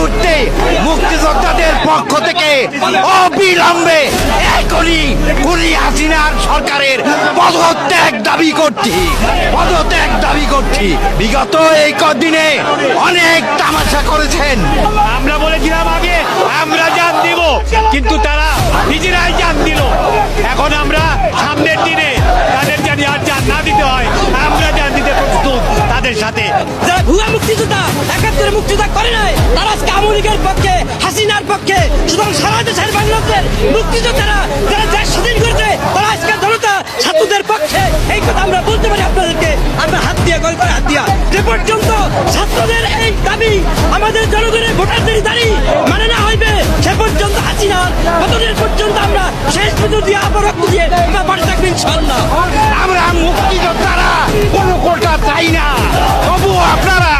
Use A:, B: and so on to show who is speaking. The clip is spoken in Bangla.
A: মুহূর্তে মুক্তিযোদ্ধাদের পক্ষ থেকে অবিলম্বে এখনই খুনি হাসিনার সরকারের পদত্যাগ দাবি করছি। বিগত এই কদিনে অনেক তামাশা করেছেন।
B: আমরা বলেছিলাম আগে আমরা জান দিব, কিন্তু তারা নিজেরাই জান দিল। এখন আমরা সামনের দিনে তাদের জানি আর জান না দিতে হয়, আমরা জান দিতে প্রস্তুত তাদের সাথে।
C: যারা ভুয়া মুক্তিযোদ্ধা 71 মুক্তিযোদ্ধা করে নাই, তারা আজকে আওয়ামী লীগের পক্ষে, হাসিনার পক্ষে। সুতরাং সারা দেশের বাংলাদেশের মুক্তিযোদ্ধারা যারা দেশ স্বাধীন করেছে, তারা আজকে জনতা ছাত্রদের পক্ষে। এই কথা আমরা বলতে পারি আপনাদেরকে, আমরা হাত দিয়ে গল করে হাত দিয়া। যে পর্যন্ত ছাত্রদের এই দাবি, আমাদের জনগণের ভোটারদের দাবি মানে না হইবে, সে পর্যন্ত হাসিনার পতনের পর্যন্ত আমরা শেষ বিদ্যুৎ দিয়ে আবার রক্ত দিয়ে আমরা বাড়ি থাকবো ইনশাআল্লাহ।
A: আমরা মুক্তিযোদ্ধারা কোনো কোটা চাই না, তবুও আপনারা